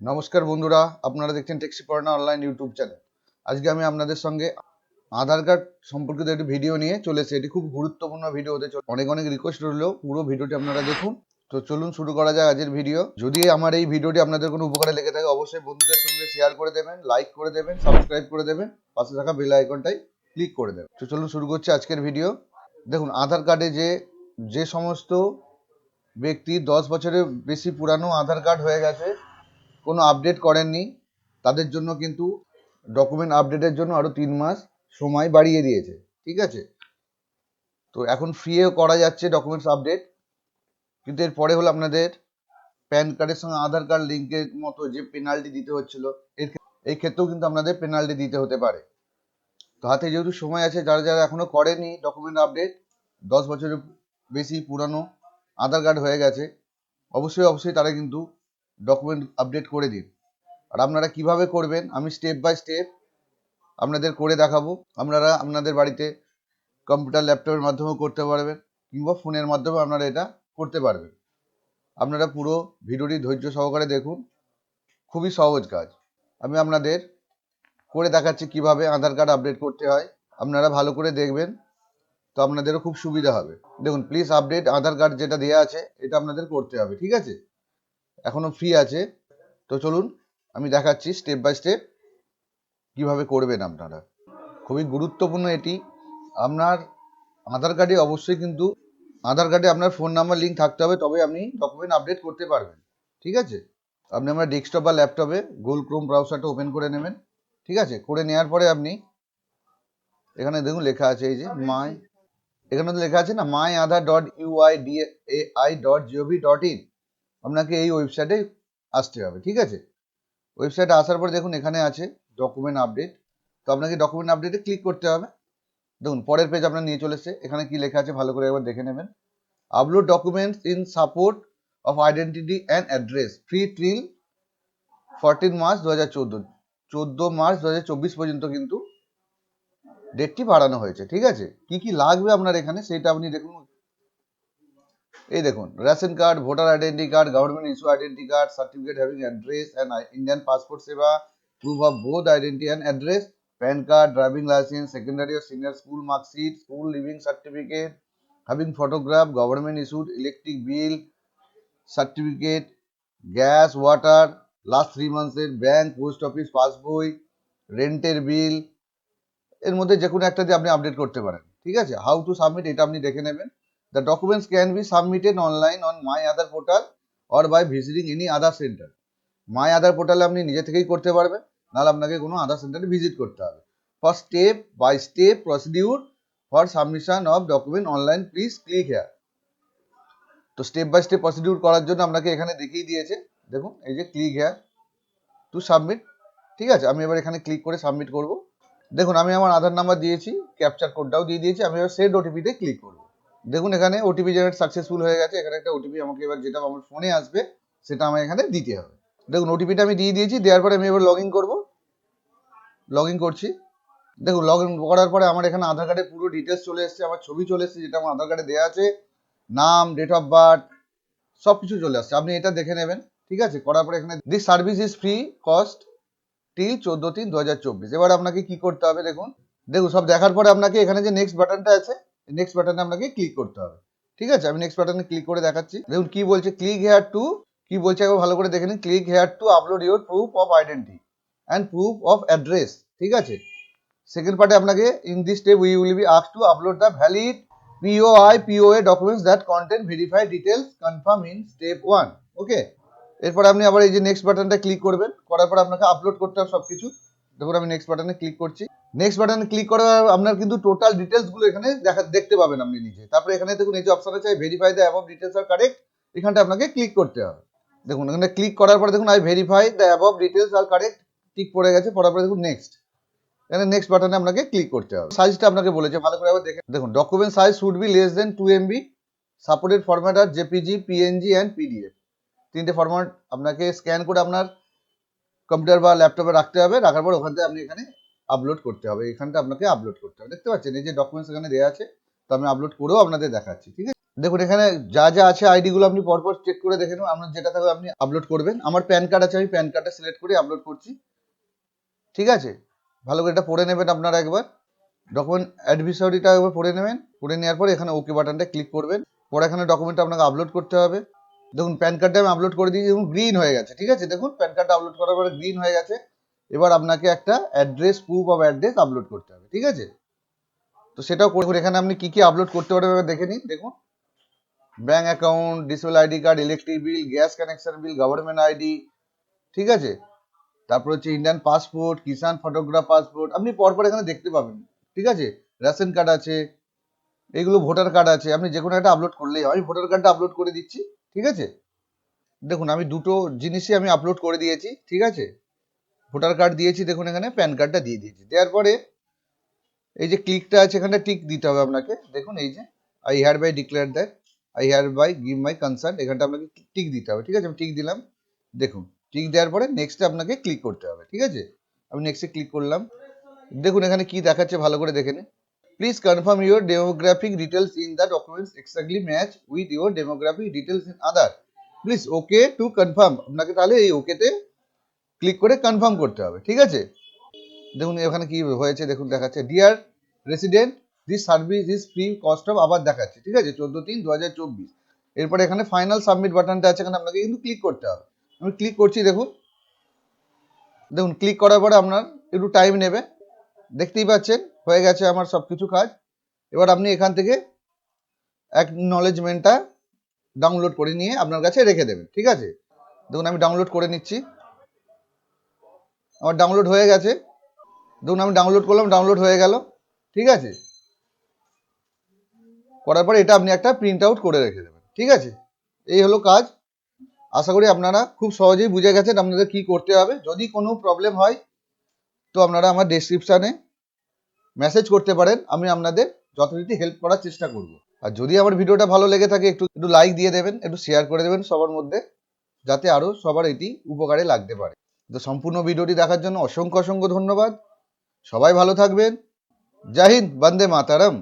নমস্কার বন্ধুরা, আপনারা দেখছেন টেক্সিপর্ণা অনলাইন ইউটিউব চ্যানেল। আজকে আমি আপনাদের সঙ্গে আধার কার্ড সম্পর্কিত একটি ভিডিও নিয়ে চলে এসেছি। এটি খুব গুরুত্বপূর্ণ ভিডিও হতে চলে। অনেক অনেক রিকোয়েস্ট রইল পুরো ভিডিওটি আপনারা দেখুন। তো চলুন শুরু করা যাক আজকের ভিডিও। যদি আমার এই ভিডিওটি আপনাদের কোনো উপকারে লেগে থাকে অবশ্যই বন্ধুদের সঙ্গে শেয়ার করে দেবেন, লাইক করে দেবেন, সাবস্ক্রাইব করে দেবেন, পাশে থাকা বেল আইকনটাই ক্লিক করে দেবেন। তো চলুন শুরু করছি আজকের ভিডিও। দেখুন, আধার কার্ডে যে সমস্ত ব্যক্তি 10 বছরের বেশি পুরানো আধার কার্ড হয়ে গেছে, কোনো আপডেট করেননি, তাদের জন্য কিন্তু ডকুমেন্ট আপডেটের জন্য আরও 3 মাস সময় বাড়িয়ে দিয়েছে। ঠিক আছে, তো এখন ফ্রিও করা যাচ্ছে ডকুমেন্টস আপডেট। কিন্তু এরপরে হলো আপনাদের প্যান কার্ডের সঙ্গে আধার কার্ড লিঙ্কের মতো যে পেনাল্টি দিতে হচ্ছিল, এই ক্ষেত্রেও কিন্তু আপনাদের পেনাল্টি দিতে হতে পারে। তো হাতে যেহেতু সময় আছে, যারা যারা এখনও করেনি ডকুমেন্ট আপডেট, 10 বছরের বেশি পুরানো আধার কার্ড হয়ে গেছে, অবশ্যই তারা কিন্তু ডকুমেন্ট আপডেট করে দিন। আর আপনারা কিভাবে করবেন আমি স্টেপ বাই স্টেপ আপনাদের করে দেখাবো। আপনারা আপনাদের বাড়িতে কম্পিউটার ল্যাপটপের মাধ্যমেও করতে পারবেন, কিংবা ফোনের মাধ্যমেও আপনারা এটা করতে পারবেন। আপনারা পুরো ভিডিওটি ধৈর্য সহকারে দেখুন, খুবই সহজ কাজ। আমি আপনাদের করে দেখাচ্ছি কিভাবে আধার কার্ড আপডেট করতে হয়। আপনারা ভালো করে দেখবেন, তো আপনাদেরও খুব সুবিধা হবে। দেখুন, প্লিজ আপডেট আধার কার্ড যেটা দেওয়া আছে এটা আপনাদের করতে হবে। ঠিক আছে, এখনো ফ্রি আছে। তো চলুন আমি দেখাচ্ছি স্টেপ বাই স্টেপ কিভাবে করবেন আপনারা। খুবই গুরুত্বপূর্ণ এটি। আপনার আধার কার্ডে অবশ্যই কিন্তু আধার কার্ডে আপনার ফোন নাম্বার লিঙ্ক থাকতে হবে, তবে আপনি ডকুমেন্ট আপডেট করতে পারবেন। ঠিক আছে, আপনি আপনার ডেস্কটপ বা ল্যাপটপে গুগল ক্রোম ব্রাউজারটা ওপেন করে নেবেন। ঠিক আছে, করে নেওয়ার পরে আপনি এখানে দেখুন লেখা আছে, এই যে এখানে তো লেখা আছে না, myAadhar.uidai.gov.in। আপনাকে এই ওয়েবসাইটে আসতে হবে। ঠিক আছে, ওয়েবসাইটে আসার পর দেখুন এখানে আছে ডকুমেন্ট আপডেট। তো আপনাকে ডকুমেন্ট আপডেটে ক্লিক করতে হবে। দেখুন পরের পেজ আপনার নিয়ে চলে এসেছে। এখানে কি লেখা আছে ভালো করে একবার দেখে নেবেন। Upload documents in support of identity and address free till 14 March 2014। 14 March 2024 পর্যন্ত কিন্তু ডেটটি বাড়ানো হয়েছে। ঠিক আছে, কি কি লাগবে আপনার এখানে সেটা আপনি দেখুন। এই দেখুন, ration card, voter identity card, government issue identity card, certificate having address and Indian passport সেবা, proof of both identity and address, PAN card, driving license, secondary or senior school mark sheet, school leaving certificate, having photograph, government issued electric bill certificate, gas, water, last 3 months এর bank, post office পাসবই, রেন্টের বিল, এর মধ্যে যে কোনো একটা দিয়ে আপনি update করতে পারেন। ঠিক আছে, হাউ টু সাবমিট এটা আপনি দেখে নেবেন। The documents can be submitted online on my Aadhaar portal or by visiting any Aadhaar centre. My Aadhaar পোর্টালে আপনি নিজে থেকেই করতে পারবেন, নাহলে আপনাকে কোনো আধার সেন্টারে ভিজিট করতে হবে। For step by step procedure for submission of document online please click here. তো স্টেপ বাই স্টেপ প্রসিডিউর করার জন্য আপনাকে এখানে দেখিয়ে দিয়েছে। দেখুন এই যে ক্লিক হেয়ার টু সাবমিট। ঠিক আছে, আমি এবার এখানে ক্লিক করে সাবমিট করব। দেখুন আমি আমার আধার নাম্বার দিয়েছি, ক্যাপচার কোডটাও দিয়ে দিয়েছি। আমি এবার সেন্ড ওটিপিতে ক্লিক করব। দেখুন এখানে ওটিপি জেনারেট সাকসেসফুল হয়ে গেছে। এখানে একটা ওটিপি আমাকে এবার যেটা আমার ফোনে আসবে সেটা আমার এখানে দিতে হবে। দেখুন ওটিপিটা আমি দিয়ে দিয়েছি। দেওয়ার পরে আমি এবার লগ ইন করবো। লগ ইন করছি। দেখুন লগ ইন করার পরে আমার এখানে আধার কার্ডের পুরো ডিটেলস চলে এসেছে, আমার ছবি চলে এসেছে যেটা আমার আধার কার্ডে দেওয়া আছে, নাম, ডেট অফ বার্থ, সব কিছু চলে আসছে। আপনি এটা দেখে নেবেন। ঠিক আছে, করার পরে এখানে this service is free cost till 14/3/2024। এবার আপনাকে কি করতে হবে দেখুন। দেখুন সব দেখার পরে আপনাকে এখানে যে নেক্সট বাটনটা আছে, নেক্সট বাটনে আপনাকে ক্লিক করতে হবে। ঠিক আছে, আমি নেক্সট বাটনে ক্লিক করে দেখাচ্ছি। দেখুন কি বলছে, ক্লিক হেয়ার টু, কি বলছে একবার ভালো করে দেখে নিন। Click here two upload your proof of identity and proof of address. ঠিক আছে, সেকেন্ড পার্টে আপনাকে in this step we will be asked two upload the valid POA documents that contain verified details confirm in step 1. ওকে, এরপর আপনি আবার এই যে next বাটনটা ক্লিক করবেন। করার পর আপনাকে আপলোড করতে হবে সব কিছু। দেখুন আমি নেক্সট বাটনে ক্লিক করছি। নেক্সট বাটনে ক্লিক করার আপনার কিন্তু টোটাল ডিটেলসগুলো এখানে দেখতে পাবেন আপনি নিজে। তারপরে এখানে দেখুন এই যে অপশন আছে verify the above details are correct, এখানটা আপনাকে ক্লিক করতে হবে। দেখুন এখানে ক্লিক করার পরে দেখুন I verify the above details are correct, tick পড়ে গেছে। পড়ার পরে দেখুন নেক্সট, এখানে নেক্সট বাটনে আপনাকে ক্লিক করতে হবে। সাইজটা আপনাকে বলেছে ভালো করে আবার দেখে দেখুন। Document size should be less than 2 MB, supported format are JPG, PNG and PDF. তিনটে ফরম্যাট আপনাকে স্ক্যান করে আপনার কম্পিউটার বা ল্যাপটপে রাখতে হবে। রাখার পর ওখান থেকে আপনি এখানে আপলোড করতে হবে। এখানটা আপনাকে আপলোড করতে হবে। দেখতে পাচ্ছেন এই যে ডকুমেন্টস এখানে দেওয়া আছে, তো আমি আপলোড করেও আপনাদের দেখাচ্ছি। ঠিক আছে, দেখুন এখানে যা যা আছে আইডিগুলো আপনি পরপর চেক করে দেখে নেবেন, আপনার যেটা থাকবে আপনি আপলোড করবেন। আমার প্যান কার্ড আছে, আমি প্যান কার্ডটা সিলেক্ট করে আপলোড করছি। ঠিক আছে, ভালো করে এটা পড়ে নেবেন আপনারা একবার, ডকুমেন্ট অ্যাডভিসরিটা একবার পড়ে নেবেন। পড়ে নেওয়ার পর এখানে ওকে বাটনটা ক্লিক করবেন। পরে এখানে ডকুমেন্টটা আপনাকে আপলোড করতে হবে। দেখুন প্যান কার্ডটা আমি আপলোড করে দিয়েছি, দেখুন গ্রিন হয়ে গেছে। ঠিক আছে, দেখুন প্যান কার্ডটা আপলোড করার পরে গ্রিন হয়ে গেছে। এবার আপনাকে একটা address, proof of address upload করতে হবে। ঠিক আছে, তো সেটাও করে এখানে আপনি কি কি আপলোড করতে পারবেন এবার দেখে নিন। দেখুন bank account, disable ID card, electric bill, gas connection bill, government ID. ঠিক আছে, তারপর হচ্ছে Indian passport, Kisan photograph passport, আপনি পরপর এখানে দেখতে পাবেন। ঠিক আছে, রেশন কার্ড আছে, এগুলো ভোটার কার্ড আছে, আপনি যে কোনো একটা আপলোড করলেই হয়। আমি ভোটার কার্ডটা আপলোড করে দিচ্ছি। ঠিক আছে, দেখুন আমি দুটো জিনিসই আমি আপলোড করে দিয়েছি। ঠিক আছে, ভোটার কার্ড দিয়েছি, দেখুন এখানে প্যান কার্ডটা দিয়ে দিয়েছি। দেওয়ার পরে এই যে ক্লিকটা আছে এখানে টিক দিতে হবে আপনাকে। দেখুন এই যে I hereby declare that, I hereby give my concern, এখানটা আপনাকে টিক দিতে হবে। ঠিক আছে, আমি টিক দিলাম। দেখুন টিক দেওয়ার পরে নেক্সটে আপনাকে ক্লিক করতে হবে। ঠিক আছে, আমি নেক্সটে ক্লিক করলাম। দেখুন এখানে কি দেখাচ্ছে ভালো করে দেখে নিন। Please confirm your demographic details in the documents exactly match with your demographic details in other, please okay to confirm. আপনাকে তাহলে এই ওকেতে ক্লিক করে কনফার্ম করতে হবে। ঠিক আছে, দেখুন এখানে কি হয়েছে, দেখুন দেখাচ্ছে dear resident this service is free cost of, আবার দেখাচ্ছে। ঠিক আছে, 14/3/2024। এরপরে এখানে ফাইনাল সাবমিট বাটনটা আছে, এখানে আপনাকে কিন্তু ক্লিক করতে হবে। আমি ক্লিক করছি। দেখুন দেখুন ক্লিক করার পরে আপনার একটু টাইম নেবে, দেখতেই পাচ্ছেন হয়ে গেছে আমার সব কিছু কাজ। এবার আপনি এখান থেকে অ্যাকনলেজমেন্টটা ডাউনলোড করে নিয়ে আপনার কাছে রেখে দেবেন। ঠিক আছে, দেখুন আমি ডাউনলোড করে নিচ্ছি। আমার ডাউনলোড হয়ে গেছে, দেখুন আমি ডাউনলোড করলাম, ডাউনলোড হয়ে গেল। ঠিক আছে, করার পরে এটা আপনি একটা প্রিন্ট আউট করে রেখে দেবেন। ঠিক আছে, এই হলো কাজ। আশা করি আপনারা খুব সহজেই বুঝে গেছেন আপনাদের কি করতে হবে। যদি কোনো প্রবলেম হয় তো আপনারা আমার ডেসক্রিপশানে মেসেজ করতে পারেন, আমি আপনাদের যথারীতি হেল্প করার চেষ্টা করব। আর যদি আমার ভিডিওটা ভালো লেগে থাকে একটু একটু লাইক দিয়ে দেবেন, একটু শেয়ার করে দেবেন সবার মধ্যে, যাতে আরও সবার এটি উপকারে লাগতে পারে। তো সম্পূর্ণ ভিডিওটি দেখার জন্য অসংখ্য অসংখ্য ধন্যবাদ। সবাই ভালো থাকবেন। জয় হিন্দ, বন্দে মাতারম।